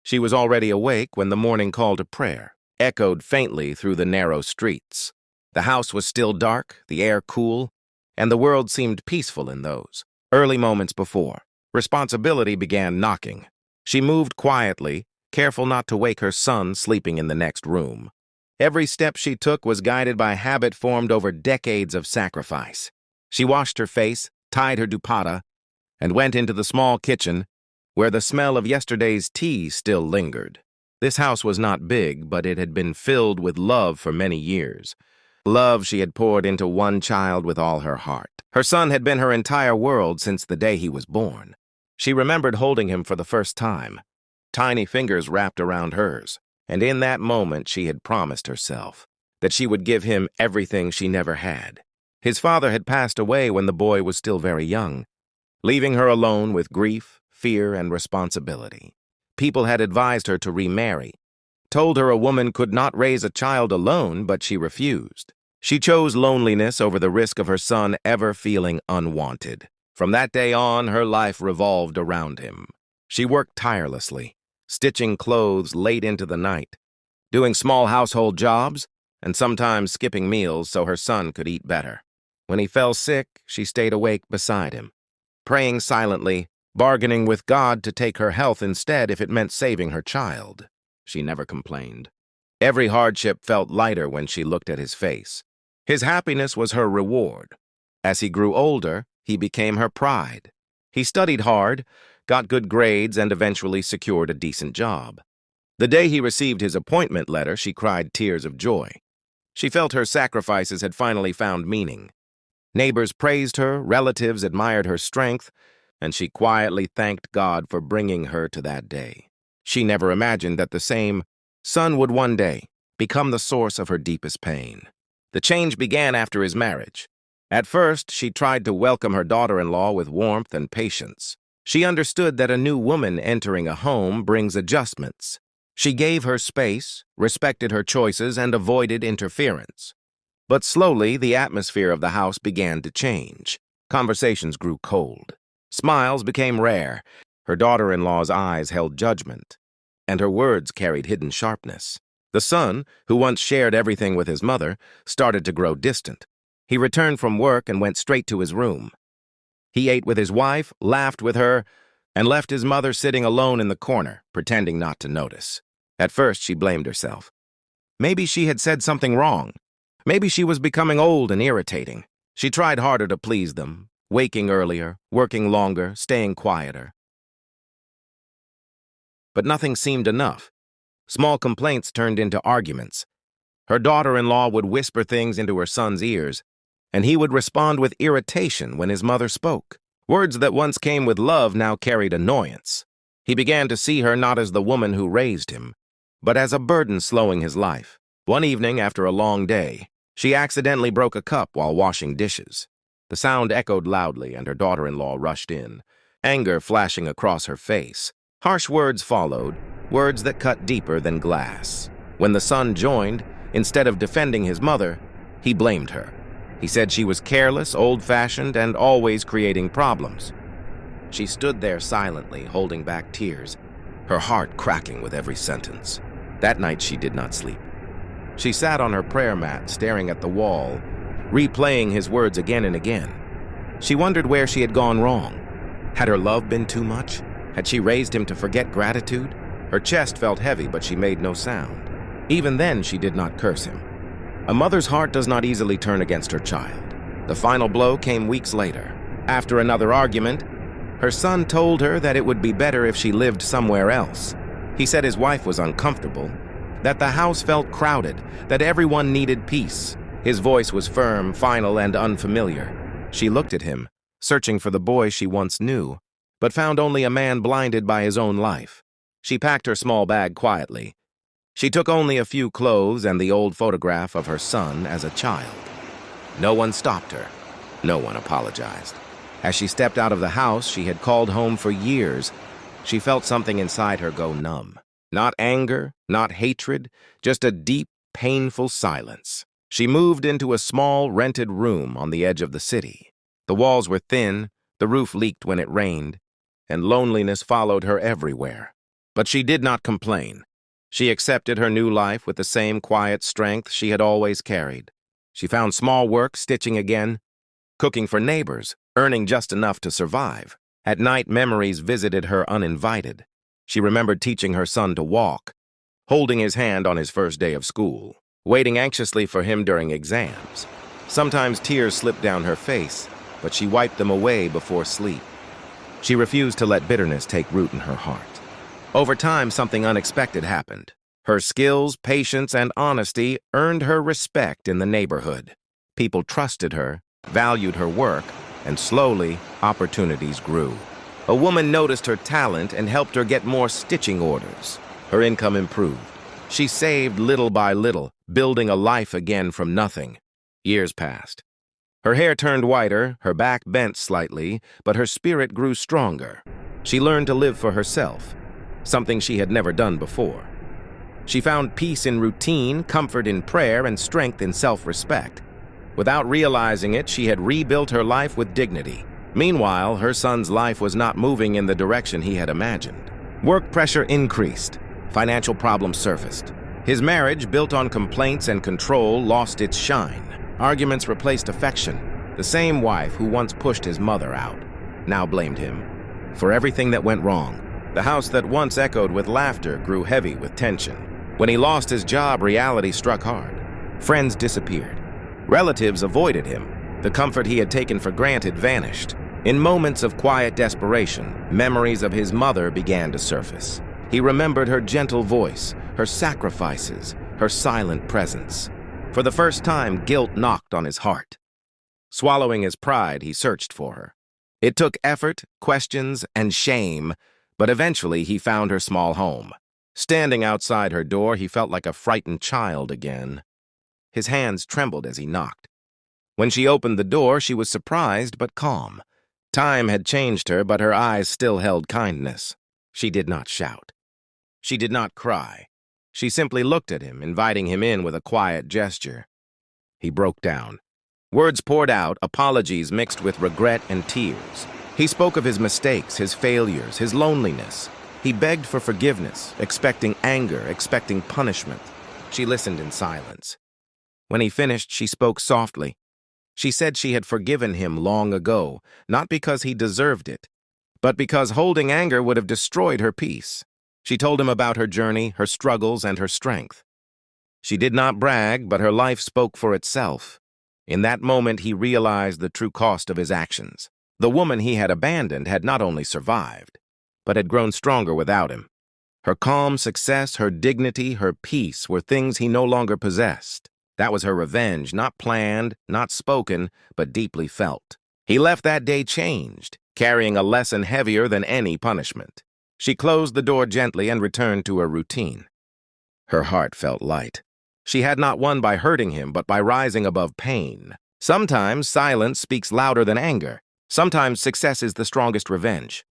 She was already awake when the morning call to prayer echoed faintly through the narrow streets. The house was still dark, the air cool, and the world seemed peaceful in those early moments before responsibility began knocking. She moved quietly, careful not to wake her son sleeping in the next room. Every step she took was guided by habit formed over decades of sacrifice. She washed her face, tied her dupatta, and went into the small kitchen, where the smell of yesterday's tea still lingered. This house was not big, but it had been filled with love for many years. Love she had poured into one child with all her heart. Her son had been her entire world since the day he was born. She remembered holding him for the first time, tiny fingers wrapped around hers, and in that moment she had promised herself that she would give him everything she never had. His father had passed away when the boy was still very young, leaving her alone with grief, fear, and responsibility. People had advised her to remarry, told her a woman could not raise a child alone, but she refused. She chose loneliness over the risk of her son ever feeling unwanted. From that day on, her life revolved around him. She worked tirelessly, stitching clothes late into the night, doing small household jobs, and sometimes skipping meals so her son could eat better. When he fell sick, she stayed awake beside him, praying silently, bargaining with God to take her health instead if it meant saving her child. She never complained. Every hardship felt lighter when she looked at his face. His happiness was her reward. As he grew older, he became her pride. He studied hard, got good grades, and eventually secured a decent job. The day he received his appointment letter, she cried tears of joy. She felt her sacrifices had finally found meaning. Neighbors praised her, relatives admired her strength, and she quietly thanked God for bringing her to that day. She never imagined that the same son would one day become the source of her deepest pain. The change began after his marriage. At first, she tried to welcome her daughter-in-law with warmth and patience. She understood that a new woman entering a home brings adjustments. She gave her space, respected her choices, and avoided interference. But slowly, the atmosphere of the house began to change. Conversations grew cold. Smiles became rare. Her daughter-in-law's eyes held judgment, and her words carried hidden sharpness. The son, who once shared everything with his mother, started to grow distant. He returned from work and went straight to his room. He ate with his wife, laughed with her, and left his mother sitting alone in the corner, pretending not to notice. At first, she blamed herself. Maybe she had said something wrong. Maybe she was becoming old and irritating. She tried harder to please them, waking earlier, working longer, staying quieter. But nothing seemed enough. Small complaints turned into arguments. Her daughter-in-law would whisper things into her son's ears, and he would respond with irritation when his mother spoke. Words that once came with love now carried annoyance. He began to see her not as the woman who raised him, but as a burden slowing his life. One evening, after a long day, she accidentally broke a cup while washing dishes. The sound echoed loudly, and her daughter-in-law rushed in, anger flashing across her face. Harsh words followed, words that cut deeper than glass. When the son joined, instead of defending his mother, he blamed her. He said she was careless, old-fashioned, and always creating problems. She stood there silently, holding back tears, her heart cracking with every sentence. That night she did not sleep. She sat on her prayer mat, staring at the wall, replaying his words again and again. She wondered where she had gone wrong. Had her love been too much? Had she raised him to forget gratitude? Her chest felt heavy, but she made no sound. Even then, she did not curse him. A mother's heart does not easily turn against her child. The final blow came weeks later. After another argument, her son told her that it would be better if she lived somewhere else. He said his wife was uncomfortable, that the house felt crowded, that everyone needed peace. His voice was firm, final, and unfamiliar. She looked at him, searching for the boy she once knew, but found only a man blinded by his own life. She packed her small bag quietly. She took only a few clothes and the old photograph of her son as a child. No one stopped her. No one apologized. As she stepped out of the house she had called home for years, she felt something inside her go numb. Not anger, not hatred, just a deep, painful silence. She moved into a small, rented room on the edge of the city. The walls were thin, the roof leaked when it rained, and loneliness followed her everywhere. But she did not complain. She accepted her new life with the same quiet strength she had always carried. She found small work stitching again, cooking for neighbors, earning just enough to survive. At night, memories visited her uninvited. She remembered teaching her son to walk, holding his hand on his first day of school, waiting anxiously for him during exams. Sometimes tears slipped down her face, but she wiped them away before sleep. She refused to let bitterness take root in her heart. Over time, something unexpected happened. Her skills, patience, and honesty earned her respect in the neighborhood. People trusted her, valued her work, and slowly, opportunities grew. A woman noticed her talent and helped her get more stitching orders. Her income improved. She saved little by little, building a life again from nothing. Years passed. Her hair turned whiter, her back bent slightly, but her spirit grew stronger. She learned to live for herself, something she had never done before. She found peace in routine, comfort in prayer, and strength in self-respect. Without realizing it, she had rebuilt her life with dignity. Meanwhile, her son's life was not moving in the direction he had imagined. Work pressure increased. Financial problems surfaced. His marriage, built on complaints and control, lost its shine. Arguments replaced affection. The same wife who once pushed his mother out now blamed him for everything that went wrong. The house that once echoed with laughter grew heavy with tension. When he lost his job, reality struck hard. Friends disappeared. Relatives avoided him. The comfort he had taken for granted vanished. In moments of quiet desperation, memories of his mother began to surface. He remembered her gentle voice, her sacrifices, her silent presence. For the first time, guilt knocked on his heart. Swallowing his pride, he searched for her. It took effort, questions, and shame, but eventually he found her small home. Standing outside her door, he felt like a frightened child again. His hands trembled as he knocked. When she opened the door, she was surprised but calm. Time had changed her, but her eyes still held kindness. She did not shout. She did not cry. She simply looked at him, inviting him in with a quiet gesture. He broke down. Words poured out, apologies mixed with regret and tears. He spoke of his mistakes, his failures, his loneliness. He begged for forgiveness, expecting anger, expecting punishment. She listened in silence. When he finished, she spoke softly. She said she had forgiven him long ago, not because he deserved it, but because holding anger would have destroyed her peace. She told him about her journey, her struggles, and her strength. She did not brag, but her life spoke for itself. In that moment, he realized the true cost of his actions. The woman he had abandoned had not only survived, but had grown stronger without him. Her calm success, her dignity, her peace were things he no longer possessed. That was her revenge, not planned, not spoken, but deeply felt. He left that day changed, carrying a lesson heavier than any punishment. She closed the door gently and returned to her routine. Her heart felt light. She had not won by hurting him, but by rising above pain. Sometimes silence speaks louder than anger. Sometimes success is the strongest revenge.